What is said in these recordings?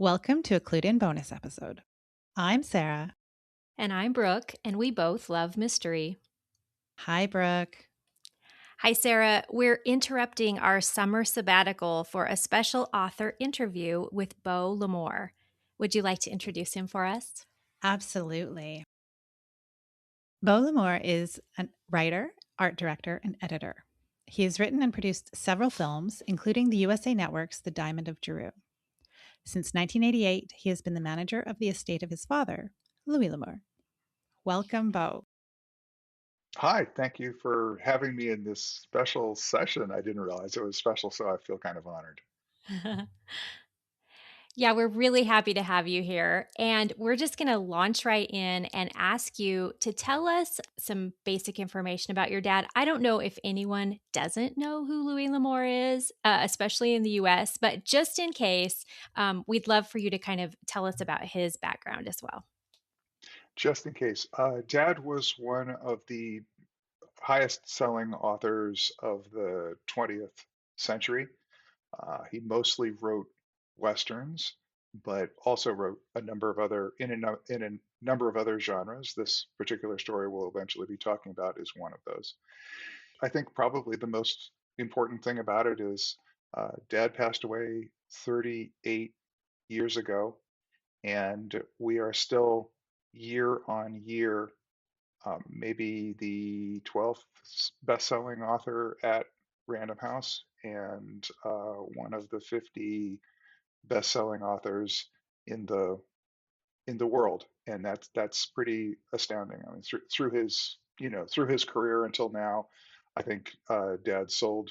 Welcome to a Clued In bonus episode. I'm Sarah. And I'm Brooke, and we both love mystery. Hi, Brooke. Hi, Sarah. We're interrupting our summer sabbatical for a special author interview with Beau L'Amour. Would you like to introduce him for us? Absolutely. Beau L'Amour is a writer, art director, and editor. He has written and produced several films, including the USA Network's The Diamond of Giroux. Since 1988, he has been the manager of the estate of his father, Louis L'Amour. Welcome, Beau. Hi, thank you for having me in this special session. I didn't realize it was special, so I feel kind of honored. Yeah, we're really happy to have you here. And we're just going to launch right in and ask you to tell us some basic information about your dad. I don't know if anyone doesn't know who Louis L'Amour is, especially in the US, but just in case, we'd love for you to kind of tell us about his background as well. Just in case, Dad was one of the highest selling authors of the 20th century. He mostly wrote Westerns, but also wrote a number of other, in a number of other genres. This particular story we'll eventually be talking about is one of those. I think probably the most important thing about it is Dad passed away 38 years ago, and we are still year on year, maybe the 12th best-selling author at Random House and one of the 50 best-selling authors in the world, and that's pretty astounding. I mean, through his through his career until now, I think Dad sold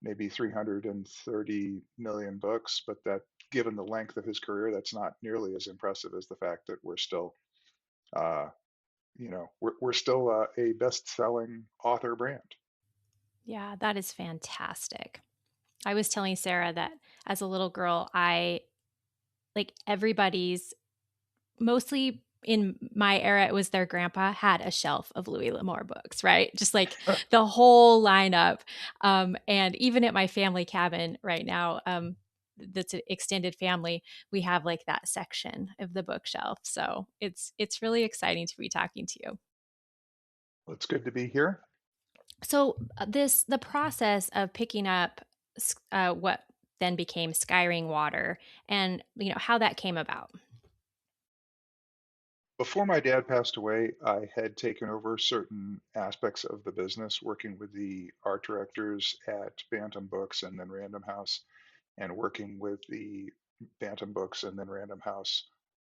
maybe 330 million books, but that given the length of his career, that's not nearly as impressive as the fact that we're still, uh, we're still a best-selling author brand. Yeah, that is fantastic. I was telling Sarah that as a little girl, I like everybody's mostly in my era, it was their grandpa had a shelf of Louis L'Amour books, right? Just like the whole lineup. And even at my family cabin right now, that's an extended family, we have like that section of the bookshelf. So it's really exciting to be talking to you. Well, it's good to be here. So the process of picking up what then became Skyring Water, and how that came about. Before my dad passed away, I had taken over certain aspects of the business, working with the art directors at Bantam Books and then Random House, and working with the Bantam Books and then Random House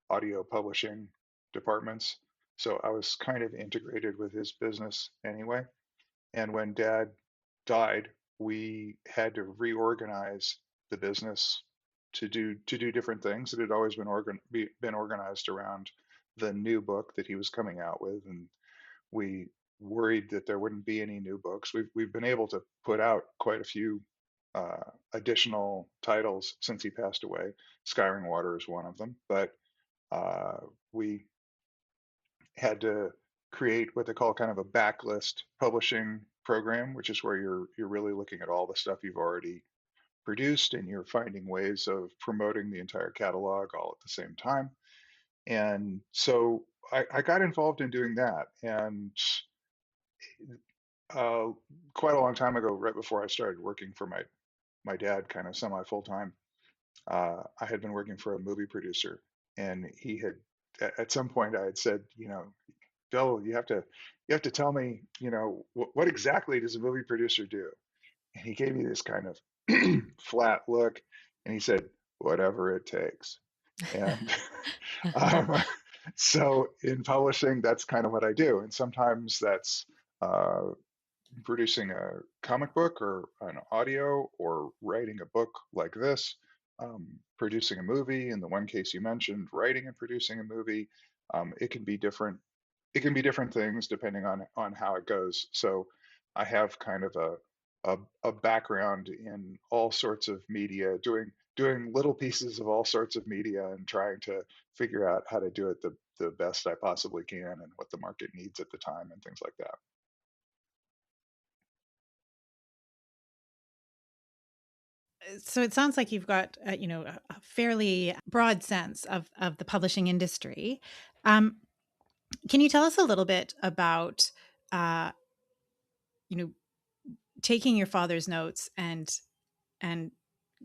audio publishing departments. So I was kind of integrated with his business anyway. And when Dad died, we had to reorganize the business to do different things. It had always been organized around the new book that he was coming out with, and we worried that there wouldn't be any new books. We've been able to put out quite a few additional titles since he passed away. Skyring Water is one of them, but we had to create what they call kind of a backlist publishing program, which is where you're really looking at all the stuff you've already produced and you're finding ways of promoting the entire catalog all at the same time. And so I got involved in doing that. And uh, quite a long time ago, right before I started working for my dad, kind of semi full time, I had been working for a movie producer, and he had at some point I had said, Bill, you have to tell me, what exactly does a movie producer do? And he gave me this kind of flat look, and he said, whatever it takes. And um, so in publishing, that's kind of what I do. And sometimes that's uh, producing a comic book or an audio or writing a book like this, producing a movie. In the one case you mentioned, writing and producing a movie. It can be different. It can be different things depending on how it goes. So I have kind of a background in all sorts of media, doing little pieces of all sorts of media and trying to figure out how to do it the best I possibly can and what the market needs at the time and things like that. So it sounds like you've got, a fairly broad sense of the publishing industry. Um, can you tell us a little bit about, uh, you know, taking your father's notes and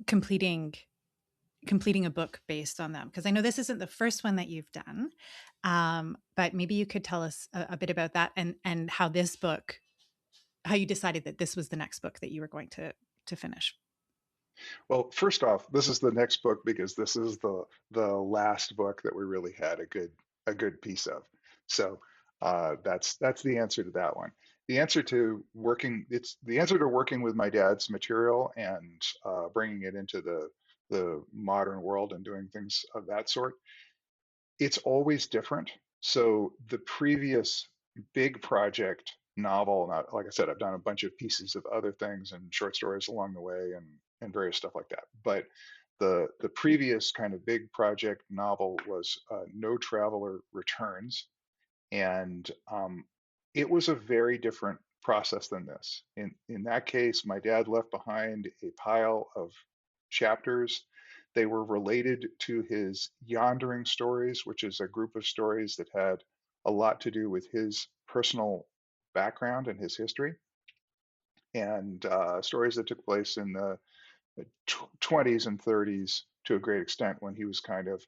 completing completing a book based on them? Because I know this isn't the first one that you've done, but maybe you could tell us a bit about that and how this book, how you decided that this was the next book that you were going to finish. Well, first off, this is the next book because this is the last book that we really had a good piece of. So that's the answer to that one. The answer to working with my dad's material and bringing it into the modern world and doing things of that sort. It's always different. So the previous big project novel, not like I said, I've done a bunch of pieces of other things and short stories along the way and various stuff like that. But the previous kind of big project novel was No Traveler Returns, and it was a very different process than this. In that case, my dad left behind a pile of chapters. They were related to his Yondering stories, which is a group of stories that had a lot to do with his personal background and his history, and stories that took place in the 20s and 30s to a great extent when he was kind of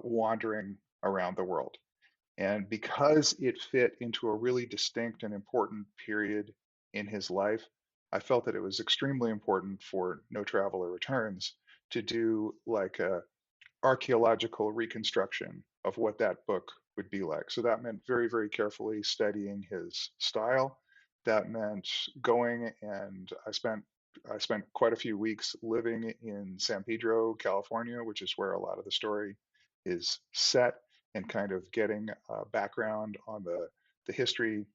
wandering around the world. And because it fit into a really distinct and important period in his life, I felt that it was extremely important for No Traveler Returns to do like a archaeological reconstruction of what that book would be like. So that meant very, very carefully studying his style. That meant going and I spent quite a few weeks living in San Pedro, California, which is where a lot of the story is set, and kind of getting background on the history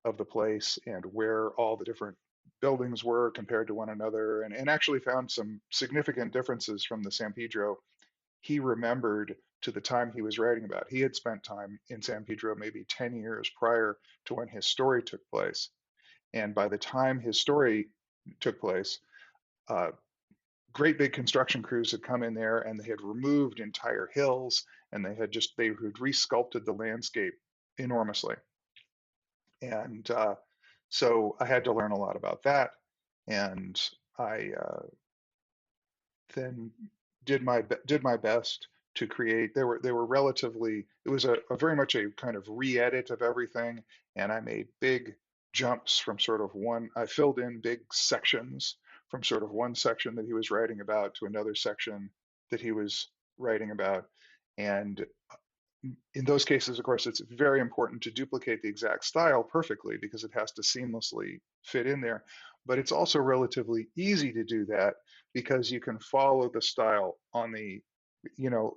of the place and where all the different buildings were compared to one another, and actually found some significant differences from the San Pedro he remembered to the time he was writing about. He had spent time in San Pedro maybe 10 years prior to when his story took place. And by the time his story took place, uh, great big construction crews had come in there and they had removed entire hills and they had resculpted the landscape enormously. And so I had to learn a lot about that. And I then did my best to create. They were relatively. It was a very much a kind of re-edit of everything, and I made big jumps from sort of one. I filled in big sections from sort of one section that he was writing about to another section that he was writing about, and in those cases, of course, it's very important to duplicate the exact style perfectly because it has to seamlessly fit in there. But it's also relatively easy to do that because you can follow the style on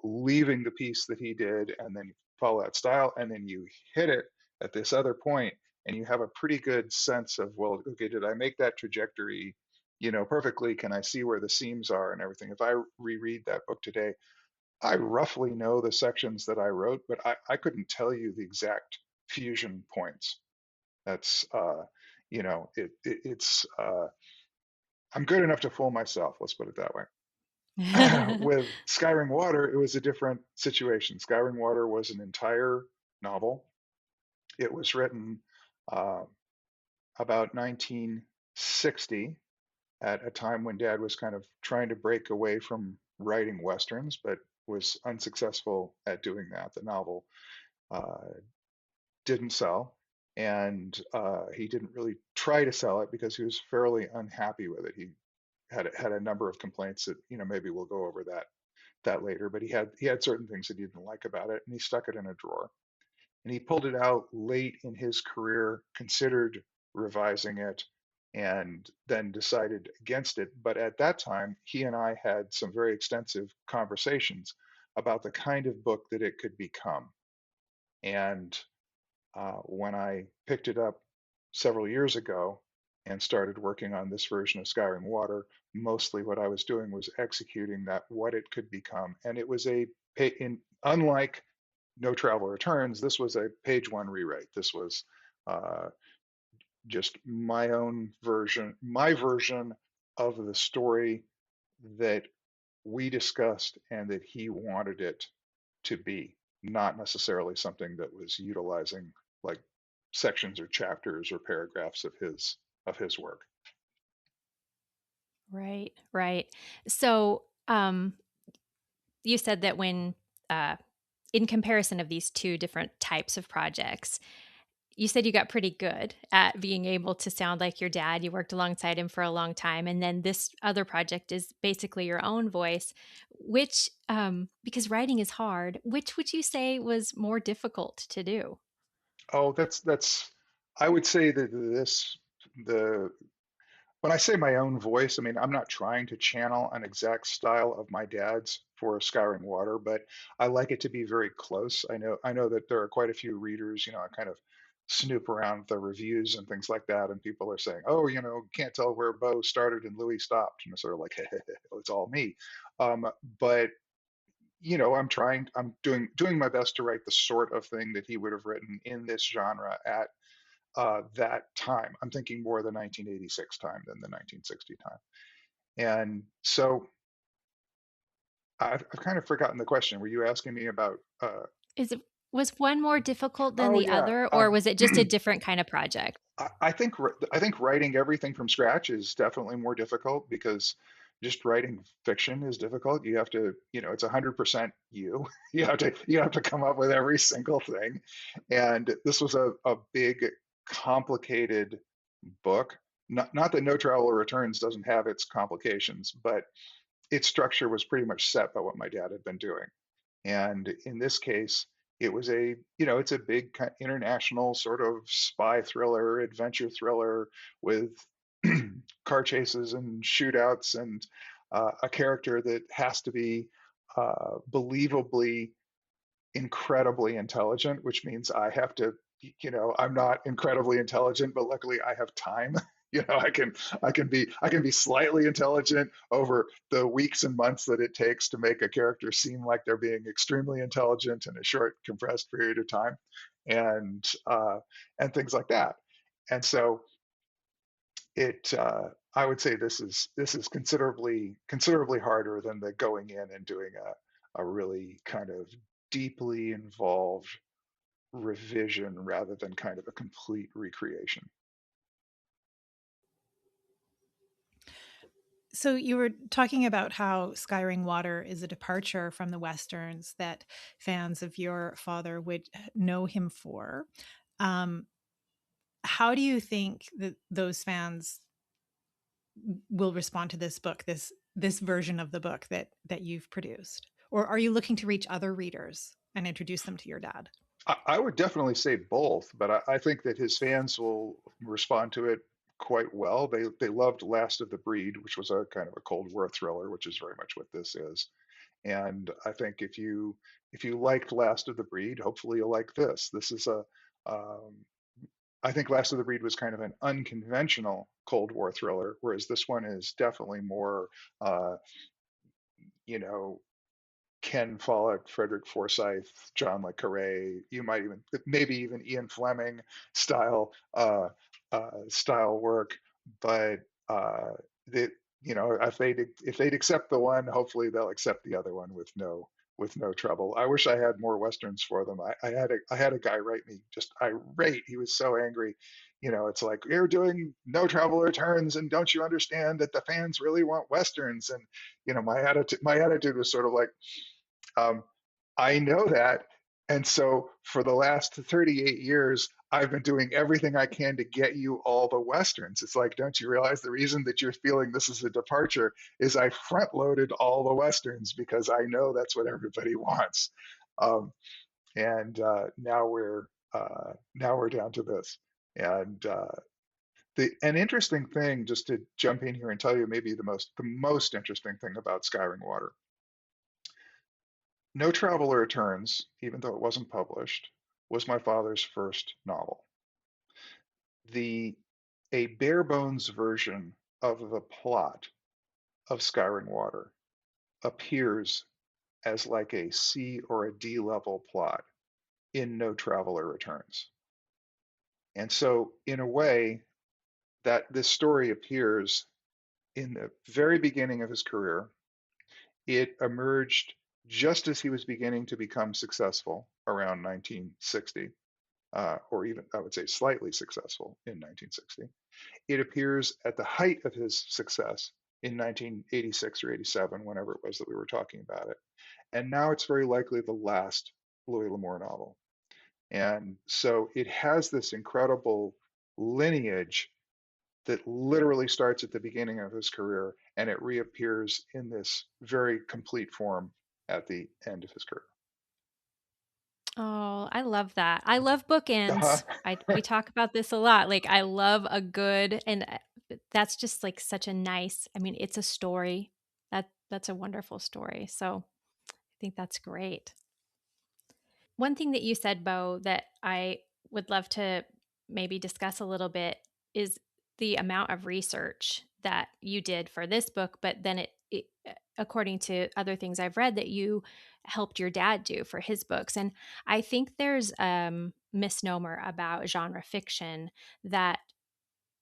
leaving the piece that he did and then follow that style and then you hit it at this other point and you have a pretty good sense of, well, okay, did I make that trajectory, perfectly? Can I see where the seams are and everything? If I reread that book today, I roughly know the sections that I wrote, but I couldn't tell you the exact fusion points. That's it's I'm good enough to fool myself. Let's put it that way. With Skyring Water, it was a different situation. Skyring Water was an entire novel. It was written uh, about 1960 at a time when Dad was kind of trying to break away from writing westerns, but was unsuccessful at doing that. The novel uh, didn't sell, and he didn't really try to sell it because he was fairly unhappy with it. He had a number of complaints that maybe we'll go over that later. But he had certain things that he didn't like about it, and he stuck it in a drawer. And he pulled it out late in his career, considered revising it, and then decided against it. But at that time, he and I had some very extensive conversations about the kind of book that it could become. And when I picked it up several years ago and started working on this version of Skyrim Water, mostly what I was doing was executing that what it could become. And it was unlike No Travel Returns, this was a page one rewrite. This was uh, just my version of the story that we discussed and that he wanted it to be, not necessarily something that was utilizing like sections or chapters or paragraphs of his work. Right, right. So, you said that when, uh, in comparison of these two different types of projects, you said you got pretty good at being able to sound like your dad. You worked alongside him for a long time. And then this other project is basically your own voice, which, because writing is hard, which would you say was more difficult to do? Oh, that's I would say that the when I say my own voice, I mean I'm not trying to channel an exact style of my dad's for Skyring Water, but I like it to be very close. I know that there are quite a few readers, I kind of snoop around the reviews and things like that, and people are saying, "Oh, can't tell where Beau started and Louis stopped," and it's sort of like, it's all me. But I'm doing my best to write the sort of thing that he would have written in this genre at that time. I'm thinking more the 1986 time than the 1960 time. And so I've kind of forgotten the question. Were you asking me about? Is it was one more difficult than Oh the yeah. other, or was it just a different kind of project? I think writing everything from scratch is definitely more difficult because just writing fiction is difficult. You have to, it's 100% you. You have to come up with every single thing, and this was a big, complicated book. Not that No Traveler Returns doesn't have its complications, but its structure was pretty much set by what my dad had been doing. And in this case, it was it's a big international sort of spy thriller, adventure thriller with car chases and shootouts and a character that has to be believably incredibly intelligent, which means I have to, I'm not incredibly intelligent, but luckily I have time. I can be slightly intelligent over the weeks and months that it takes to make a character seem like they're being extremely intelligent in a short, compressed period of time, and and things like that. And so I would say this is considerably harder than the going in and doing a really kind of deeply involved revision rather than kind of a complete recreation. So you were talking about how Skyring Water is a departure from the westerns that fans of your father would know him for. Um, how do you think that those fans will respond to this book, this version of the book that you've produced? Or are you looking to reach other readers and introduce them to your dad? I would definitely say both, but I think that his fans will respond to it quite well. They loved Last of the Breed, which was a kind of a Cold War thriller, which is very much what this is. And I think if you liked Last of the Breed, hopefully you'll like this. This is um, I think Last of the Breed was kind of an unconventional Cold War thriller, whereas this one is definitely more, uh, you know, Ken Follett, Frederick Forsyth, John le Carre, you might even maybe even Ian Fleming style style work, but that if they'd accept the one, hopefully they'll accept the other one with no trouble. I wish I had more westerns for them. I had a guy write me just irate. He was so angry. It's like you're doing No Travel Returns, and don't you understand that the fans really want westerns? And my attitude was sort of like, um, I know that. And so for the last 38 years, I've been doing everything I can to get you all the Westerns. It's like, don't you realize the reason that you're feeling this is a departure is I front loaded all the Westerns because I know that's what everybody wants. Um, and now we're down to this. And an interesting thing, just to jump in here and tell you maybe the most interesting thing about Skyring Water. No Traveler Returns, even though it wasn't published, was my father's first novel. The A bare bones version of the plot of Skyring Water appears as like a C or a D level plot in No Traveler Returns. And so, in a way, that this story appears in the very beginning of his career. It emerged just as he was beginning to become successful around 1960, or even I would say slightly successful in 1960. It appears at the height of his success in 1986 or 87, whenever it was that we were talking about it. And now it's very likely the last Louis L'Amour novel. And so it has this incredible lineage that literally starts at the beginning of his career and it reappears in this very complete form at the end of his career. Oh, I love that. I love Uh-huh. bookends. We talk about this a lot. Like I love a good and that's just like such a nice, I mean, it's a story. That's a wonderful story. So, I think that's great. One thing that you said, Bo, that I would love to maybe discuss a little bit is the amount of research that you did for this book, but then according to other things I've read, that you helped your dad do for his books. And I think there's misnomer about genre fiction that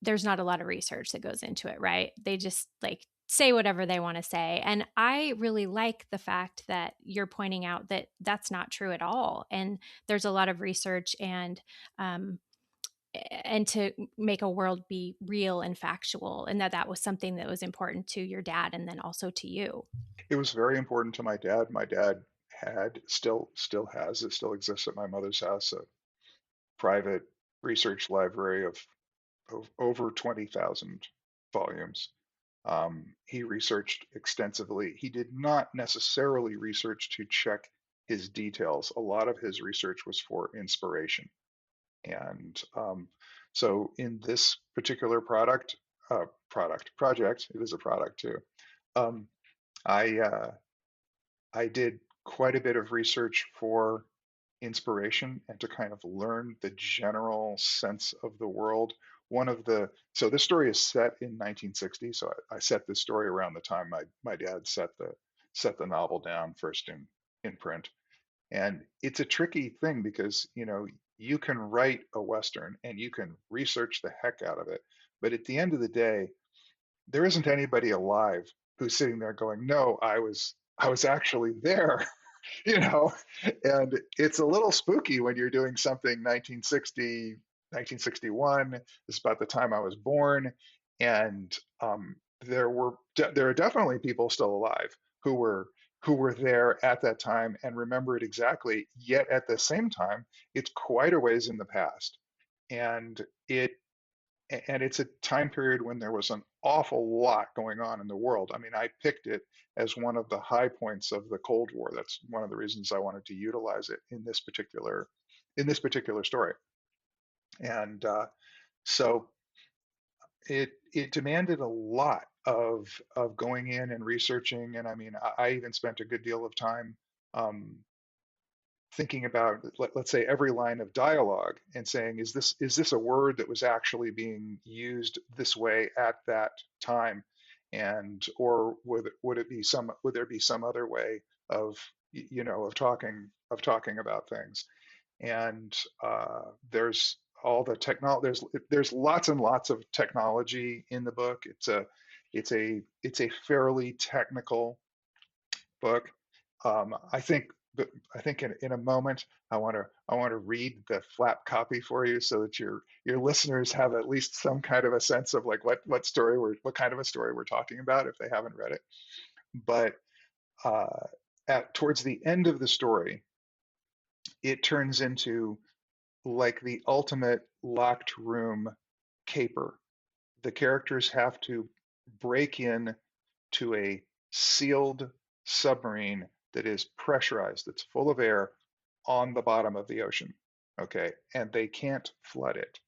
there's not a lot of research that goes into it, right? They just like say whatever they want to say. And I really like the fact that you're pointing out that that's not true at all. And there's a lot of research um, and to make a world be real and factual, and that was something that was important to your dad and then also to you. It was very important to my dad. My dad had still has, it still exists at my mother's house, a private research library of over 20,000 volumes. He researched extensively. He did not necessarily research to check his details. A lot of his research was for inspiration. And so in this particular project, it is a product too. Um, I did quite a bit of research for inspiration and to kind of learn the general sense of the world. So this story is set in 1960. So I set this story around the time my dad set the novel down first in print. And it's a tricky thing because, you can write a Western and you can research the heck out of it. But at the end of the day, there isn't anybody alive who's sitting there going, no, I was actually there. you know, and it's a little spooky when you're doing something 1960, 1961. This is about the time I was born, and there are definitely people still alive who were who were there at that time and remember it exactly. Yet at the same time, it's quite a ways in the past, and it's a time period when there was an awful lot going on in the world. I mean, I picked it as one of the high points of the Cold War. That's one of the reasons I wanted to utilize it in this particular story. And so it demanded a lot of going in and researching. And I mean, I even spent a good deal of time um, thinking about let's say every line of dialogue and saying is this a word that was actually being used this way at that time, and or would there be some other way of of talking about things. And there's all the technology, there's lots and lots of technology in the book. It's a fairly technical book. I think, I think in a moment I want to read the flap copy for you so that your listeners have at least some kind of a sense of like what kind of a story we're talking about if they haven't read it. But uh, at towards the end of the story, it turns into like the ultimate locked room caper. The characters have to break in to a sealed submarine that is pressurized, that's full of air on the bottom of the ocean. Okay. And they can't flood it.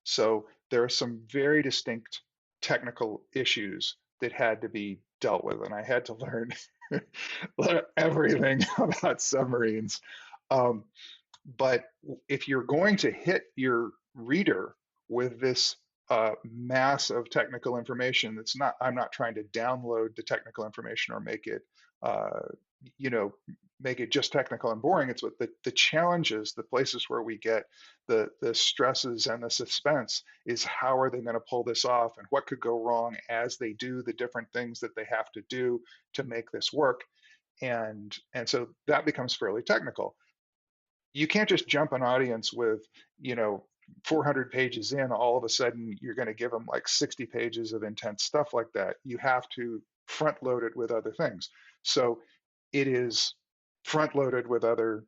So there are some very distinct technical issues that had to be dealt with. And I had to learn everything about submarines. Um, but if you're going to hit your reader with this mass of technical information, I'm not trying to download the technical information or make it you know, make it just technical and boring. It's what the challenges, the places where we get the stresses and the suspense is how are they going to pull this off and what could go wrong as they do the different things that they have to do to make this work. And so that becomes fairly technical. You can't just jump an audience with, you know, 400 pages in, all of a sudden you're going to give them like 60 pages of intense stuff like that. You have to front load it with other things. So it is front loaded with other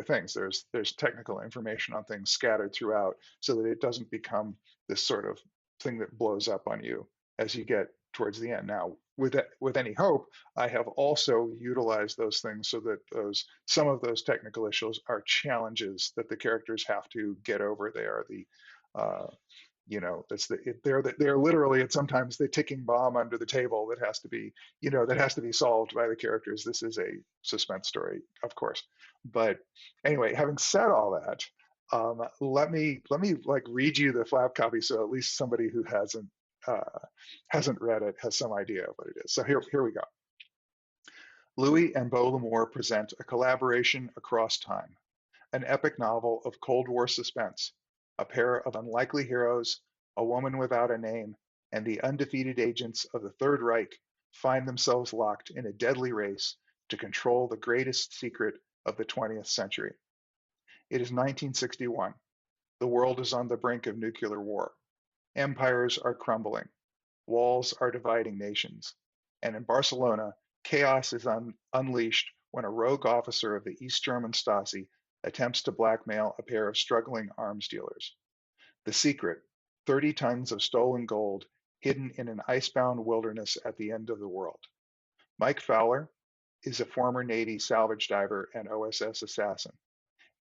things. There's technical information on things scattered throughout so that it doesn't become this sort of thing that blows up on you as you get towards the end. Now, with any hope, I have also utilized those things so that those some of those technical issues are challenges that the characters have to get over. They are the you know, they're literally at sometimes the ticking bomb under the table that has to be, you know, that has to be solved by the characters. This is a suspense story, of course. But anyway, having said all that, let me like read you the flap copy so at least somebody who uh, hasn't read it has some idea of what it is. So here we go. Louis and Beau L'Amour present a collaboration across time, an epic novel of Cold War suspense, a pair of unlikely heroes, a woman without a name, and the undefeated agents of the Third Reich find themselves locked in a deadly race to control the greatest secret of the 20th century. It is 1961. The world is on the brink of nuclear war. Empires are crumbling. Walls are dividing nations. And in Barcelona, chaos is unleashed when a rogue officer of the East German Stasi attempts to blackmail a pair of struggling arms dealers. The secret: 30 tons of stolen gold hidden in an icebound wilderness at the end of the world. Mike Fowler is a former Navy salvage diver and OSS assassin.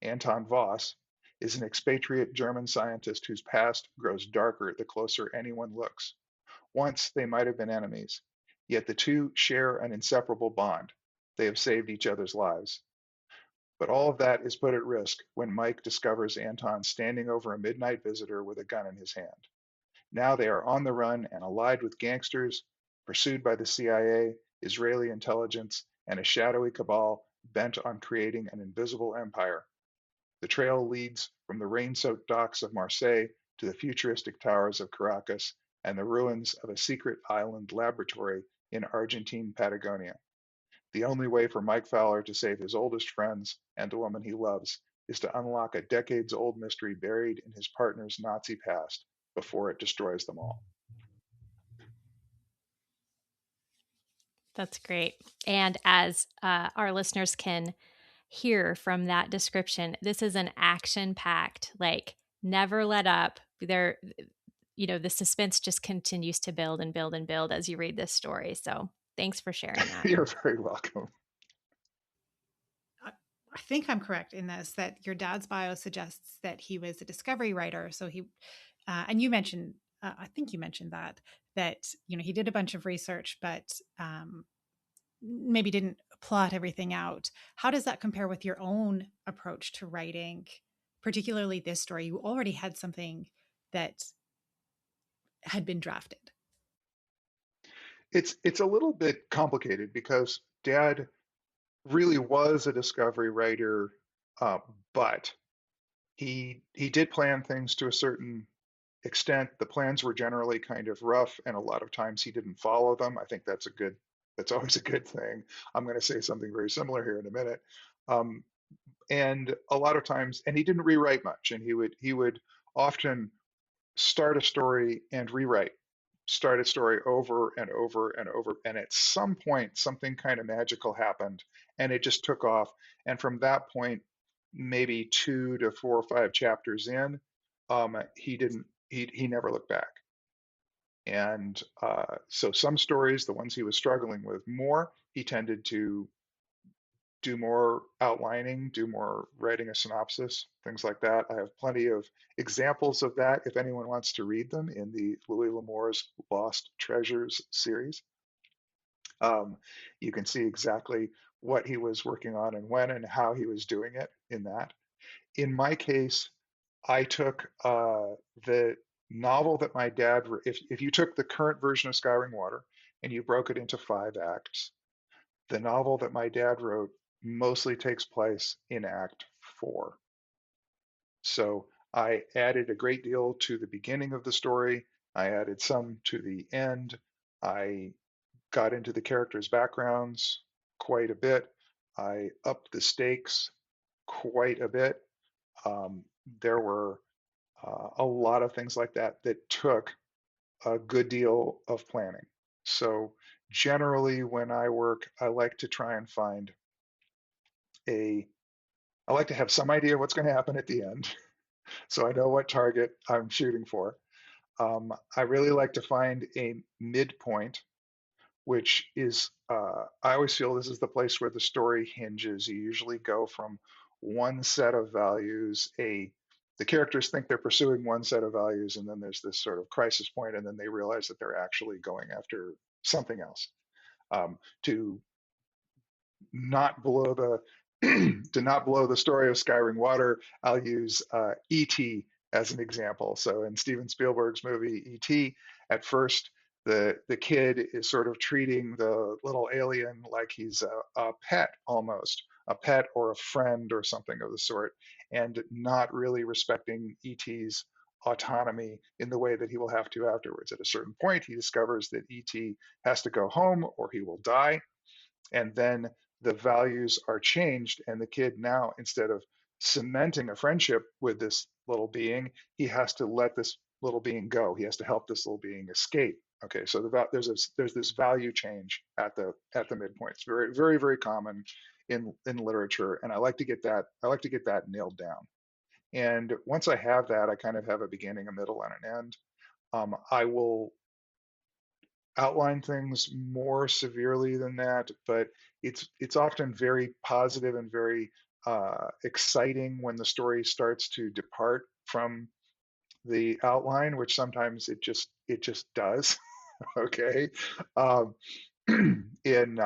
Anton Voss is an expatriate German scientist whose past grows darker the closer anyone looks. Once they might have been enemies, yet the two share an inseparable bond. They have saved each other's lives. But all of that is put at risk when Mike discovers Anton standing over a midnight visitor with a gun in his hand. Now they are on the run and allied with gangsters, pursued by the CIA, Israeli intelligence, and a shadowy cabal bent on creating an invisible empire. The trail leads from the rain-soaked docks of Marseille to the futuristic towers of Caracas and the ruins of a secret island laboratory in Argentine Patagonia. The only way for Mike Fowler to save his oldest friends and the woman he loves is to unlock a decades-old mystery buried in his partner's Nazi past before it destroys them all. That's great. And as our listeners can hear from that description, this is an action-packed, like never let up. There, you know, the suspense just continues to build and build and build as you read this story. So thanks for sharing that. You're very welcome. I think I'm correct in this, that your dad's bio suggests that he was a discovery writer. So he, and you mentioned, I think you mentioned that, you know, he did a bunch of research, but maybe didn't plot everything out. How does that compare with your own approach to writing, particularly this story? You already had something that had been drafted. It's a little bit complicated because Dad really was a discovery writer, uh, but he did plan things to a certain extent. The plans were generally kind of rough, and a lot of times he didn't follow them. I think that's always a good thing. I'm going to say something very similar here in a minute. Um, and a lot of times, and he didn't rewrite much, and he would often start a story and rewrite, start a story over and over and over. And at some point, something kind of magical happened and it just took off. And from that point, maybe 2 to 4 or 5 chapters in, he never looked back. And so some stories, the ones he was struggling with more, he tended to do more outlining, do more writing a synopsis, things like that. I have plenty of examples of that if anyone wants to read them in the Louis L'Amour's Lost Treasures series. You can see exactly what he was working on and when and how he was doing it in that. In my case, I took the novel that my dad, if you took the current version of Skyring Water and you broke it into 5 acts, The novel that my dad wrote mostly takes place in Act 4. So I added a great deal to the beginning of the story. I added some to the end. I got into the characters' backgrounds quite a bit. I upped the stakes quite a bit. There were a lot of things like that that took a good deal of planning. So generally, when I work, I like to try and find a, I like to have some idea what's going to happen at the end, so I know what target I'm shooting for. I really like to find a midpoint, which is, I always feel this is the place where the story hinges. You usually go from one set of values, the characters think they're pursuing one set of values, and then there's this sort of crisis point, and then they realize that they're actually going after something else. To not blow the to not blow the story of Skyring Water, I'll use E.T. as an example. So in Steven Spielberg's movie E.T., at first the kid is sort of treating the little alien like he's a pet almost, a pet or a friend or something of the sort, and not really respecting E.T.'s autonomy in the way that he will have to afterwards. At a certain point, he discovers that E.T. has to go home or he will die, and then the values are changed, and the kid now, instead of cementing a friendship with this little being, he has to let this little being go. He has to help this little being escape. Okay, so there's this value change at the midpoint. It's very very very common in literature, and I like to get that nailed down. And once I have that, I kind of have a beginning, a middle, and an end. I will outline things more severely than that, but it's often very positive and very exciting when the story starts to depart from the outline, which sometimes it just does. Okay, um, in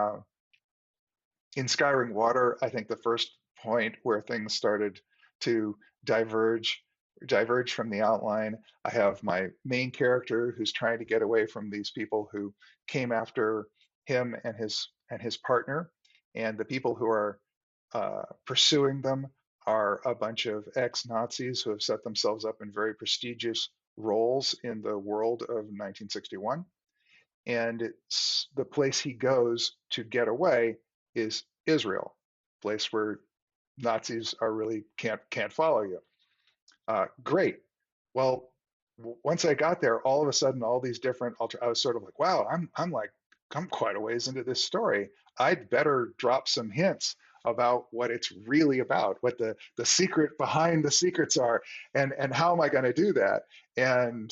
in Skyring Water, I think the first point where things started to diverge diverge from the outline. I have my main character who's trying to get away from these people who came after him and his partner, and the people who are pursuing them are a bunch of ex-Nazis who have set themselves up in very prestigious roles in the world of 1961. And the place he goes to get away is Israel, place where Nazis are really can't follow you. Great. Well, once I got there, all of a sudden, all these different I was sort of like, wow, I'm quite a ways into this story. I'd better drop some hints about what it's really about, what the secret behind the secrets are, and how am I going to do that? And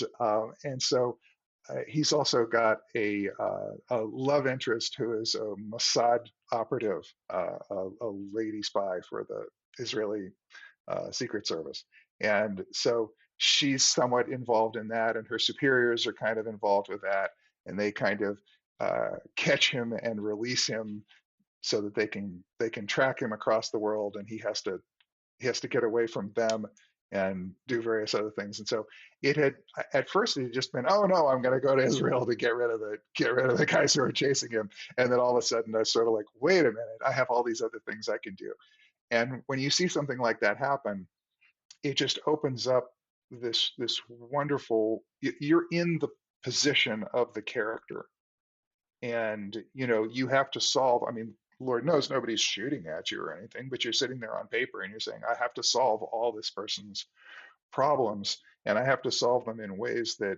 so he's also got a love interest who is a Mossad operative, a lady spy for the Israeli Secret Service. And so she's somewhat involved in that, and her superiors are kind of involved with that, and they kind of catch him and release him so that they can track him across the world, and he has to get away from them and do various other things. And so it had at first it had just been, oh no, I'm going to go to Israel to get rid of the guys who are chasing him. And then all of a sudden I was sort of like, wait a minute, I have all these other things I can do. And when you see something like that happen, it just opens up this wonderful, you're in the position of the character, and you have to solve, I mean, Lord knows nobody's shooting at you or anything, but you're sitting there on paper and you're saying, I have to solve all this person's problems, and I have to solve them in ways that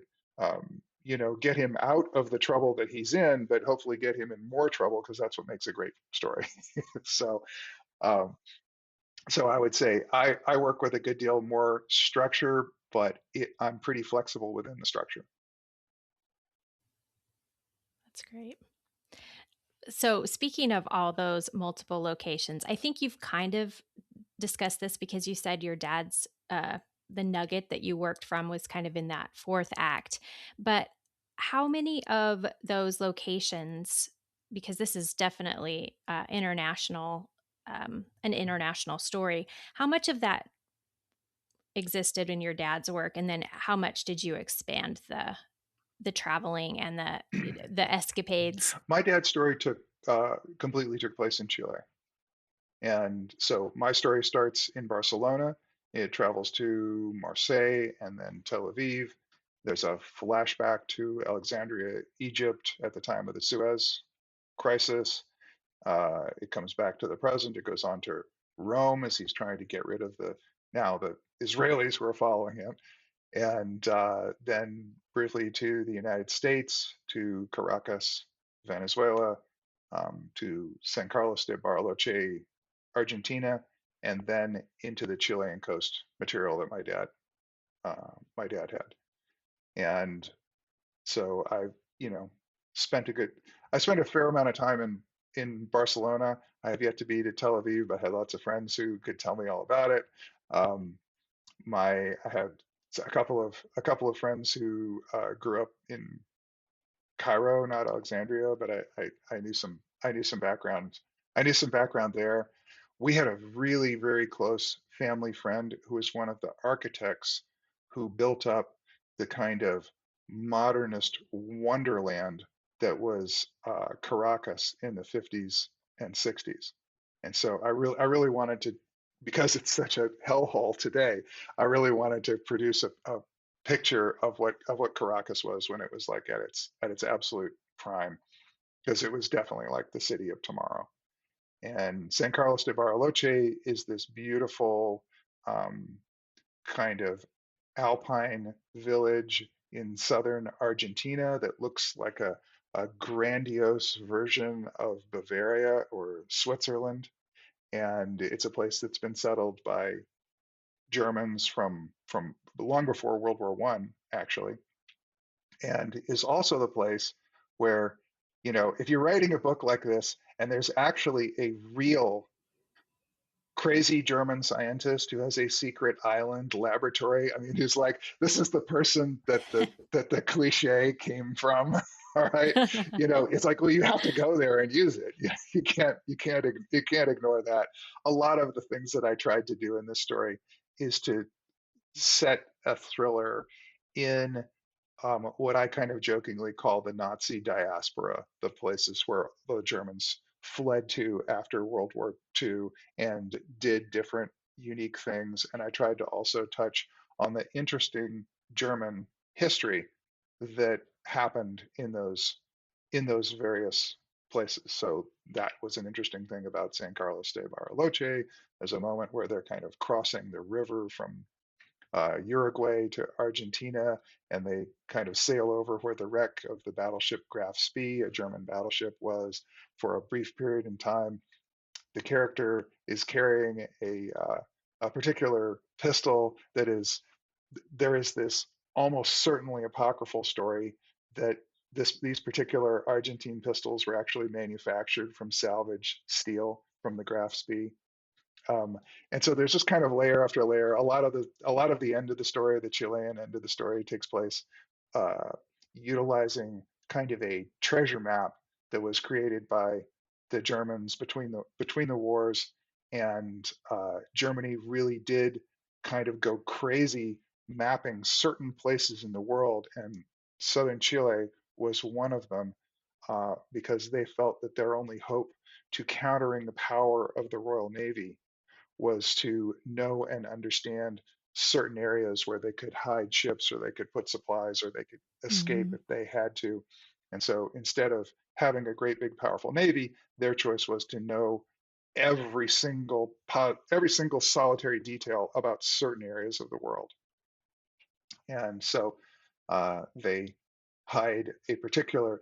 get him out of the trouble that he's in, but hopefully get him in more trouble, because that's what makes a great story. So um, so I would say I work with a good deal more structure, but I'm pretty flexible within the structure. That's great. So, speaking of all those multiple locations, I think you've kind of discussed this because you said your dad's the nugget that you worked from was kind of in that fourth act. But how many of those locations, because this is definitely an international story, how much of that existed in your dad's work, and then how much did you expand the traveling and the escapades? My dad's story took completely took place in Chile. And so my story starts in Barcelona. It travels to Marseille and then Tel Aviv. There's a flashback to Alexandria, Egypt at the time of the Suez crisis. It comes back to the present. It goes on to Rome as he's trying to get rid of now the Israelis who are following him. And then briefly to the United States, to Caracas, Venezuela, to San Carlos de Bariloche, Argentina, and then into the Chilean coast material that my dad had. And so you know, spent a good, I spent a fair amount of time in Barcelona. I have yet to be to Tel Aviv, but I had lots of friends who could tell me all about it. Um, I had a couple of friends who grew up in Cairo, not Alexandria, but I knew some background. I knew some background there. We had a really very close family friend who was one of the architects who built up the kind of modernist wonderland that was Caracas in the 50s and 60s. And so I really wanted to, because it's such a hellhole today, I really wanted to produce a picture of what Caracas was when it was like at its absolute prime, because it was definitely like the city of tomorrow. And San Carlos de Bariloche is this beautiful um, kind of alpine village in southern Argentina that looks like a grandiose version of Bavaria or Switzerland. And it's a place that's been settled by Germans from long before World War One, actually, and is also the place where, if you're writing a book like this and there's actually a real crazy German scientist who has a secret island laboratory, I mean, who's like, this is the person that the cliche came from. All right, it's like, well, you have to go there and use it. You can't ignore that. A lot of the things that I tried to do in this story is to set a thriller in what I kind of jokingly call the Nazi diaspora, the places where the Germans fled to after World War II and did different unique things. And I tried to also touch on the interesting German history that happened in those various places. So that was an interesting thing about San Carlos de Bariloche. There's a moment where they're kind of crossing the river from Uruguay to Argentina, and they kind of sail over where the wreck of the battleship Graf Spee, a German battleship, was for a brief period in time. The character is carrying a particular pistol that is, there is this almost certainly apocryphal story that these particular Argentine pistols were actually manufactured from salvage steel from the Graf Spee. Um, and so there's just kind of layer after layer. A lot of the end of the story, the Chilean end of the story, takes place uh, utilizing kind of a treasure map that was created by the Germans between the wars, and Germany really did kind of go crazy mapping certain places in the world, and southern Chile was one of them, because they felt that their only hope to countering the power of the Royal Navy was to know and understand certain areas where they could hide ships or they could put supplies or they could escape Mhm. if they had to. And so instead of having a great big powerful navy, their choice was to know every single solitary detail about certain areas of the world. And so they hide a particular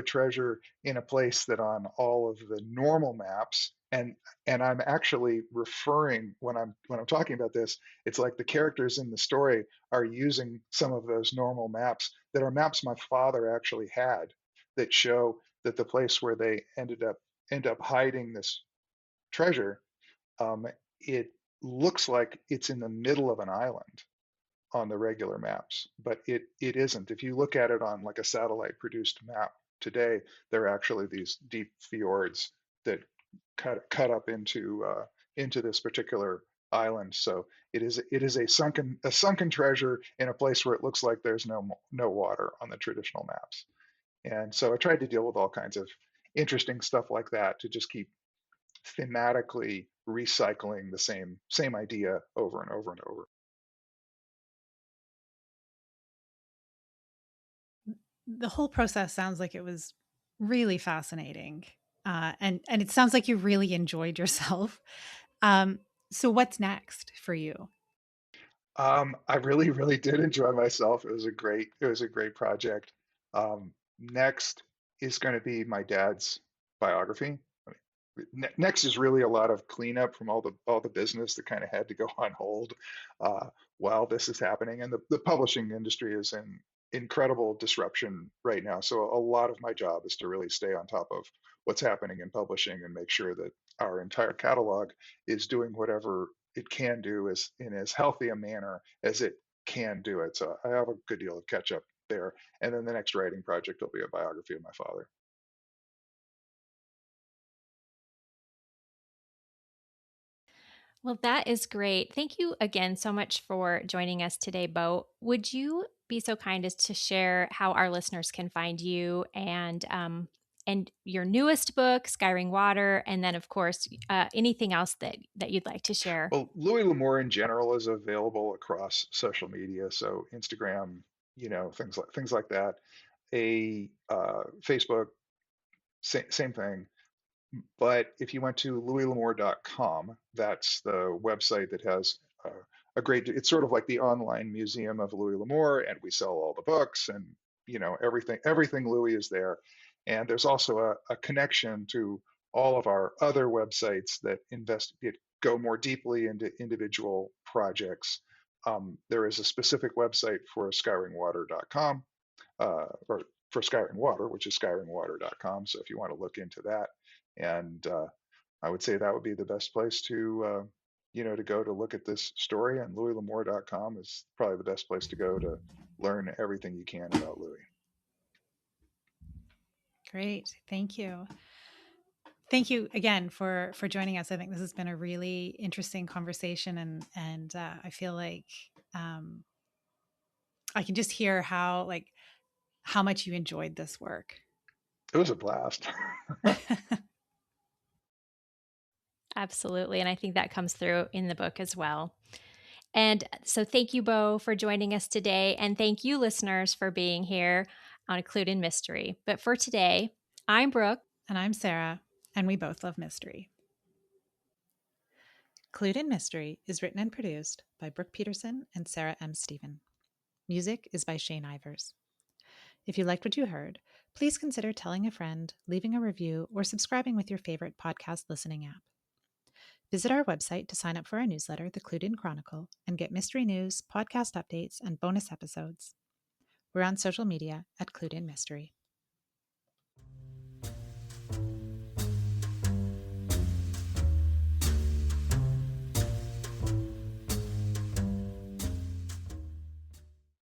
treasure in a place that on all of the normal maps, and I'm actually referring, when I'm talking about this, it's like the characters in the story are using some of those normal maps that are maps my father actually had, that show that the place where they end up hiding this treasure, um, it looks like it's in the middle of an island on the regular maps, but it isn't. If you look at it on like a satellite produced map today, there are actually these deep fjords that cut up into this particular island. So it is a sunken treasure in a place where it looks like there's no water on the traditional maps. And so I tried to deal with all kinds of interesting stuff like that to just keep thematically recycling the same idea over and over and over. The whole process sounds like it was really fascinating. And it sounds like you really enjoyed yourself. Um, so what's next for you? I really, really did enjoy myself. It was a great project. Next is going to be my dad's biography. I mean, next is really a lot of cleanup from all the business that kind of had to go on hold uh, while this is happening. And the publishing industry is in incredible disruption right now. So a lot of my job is to really stay on top of what's happening in publishing and make sure that our entire catalog is doing whatever it can do as in as healthy a manner as it can do it. So I have a good deal of catch up there. And then the next writing project will be a biography of my father. Well, that is great. Thank you again so much for joining us today, Beau. Would you be so kind as to share how our listeners can find you and your newest book, Skyring Water, and then of course anything else that you'd like to share? Well, Louis L'Amour in general is available across social media, so Instagram, things like that. A Facebook, same thing. But if you went to louislamour.com, that's the website that has a great, it's sort of like the online museum of Louis L'Amour, and we sell all the books and, everything Louis is there. And there's also a connection to all of our other websites that go more deeply into individual projects. There is a specific website for skyringwater.com, or for Skyring Water, which is skyringwater.com. So if you want to look into that, and I would say that would be the best place to go to look at this story. And louislamour.com is probably the best place to go to learn everything you can about Louis. Great. Thank you. Thank you again for joining us. I think this has been a really interesting conversation, and I feel like um, I can just hear how much you enjoyed this work. It was a blast. Absolutely. And I think that comes through in the book as well. And so thank you, Beau, for joining us today. And thank you, listeners, for being here on Clued in Mystery. But for today, I'm Brooke. And I'm Sarah, and we both love mystery. Clued in Mystery is written and produced by Brooke Peterson and Sarah M. Stephen. Music is by Shane Ivers. If you liked what you heard, please consider telling a friend, leaving a review, or subscribing with your favorite podcast listening app. Visit our website to sign up for our newsletter, The Clued In Chronicle, and get mystery news, podcast updates, and bonus episodes. We're on social media at Clued In Mystery.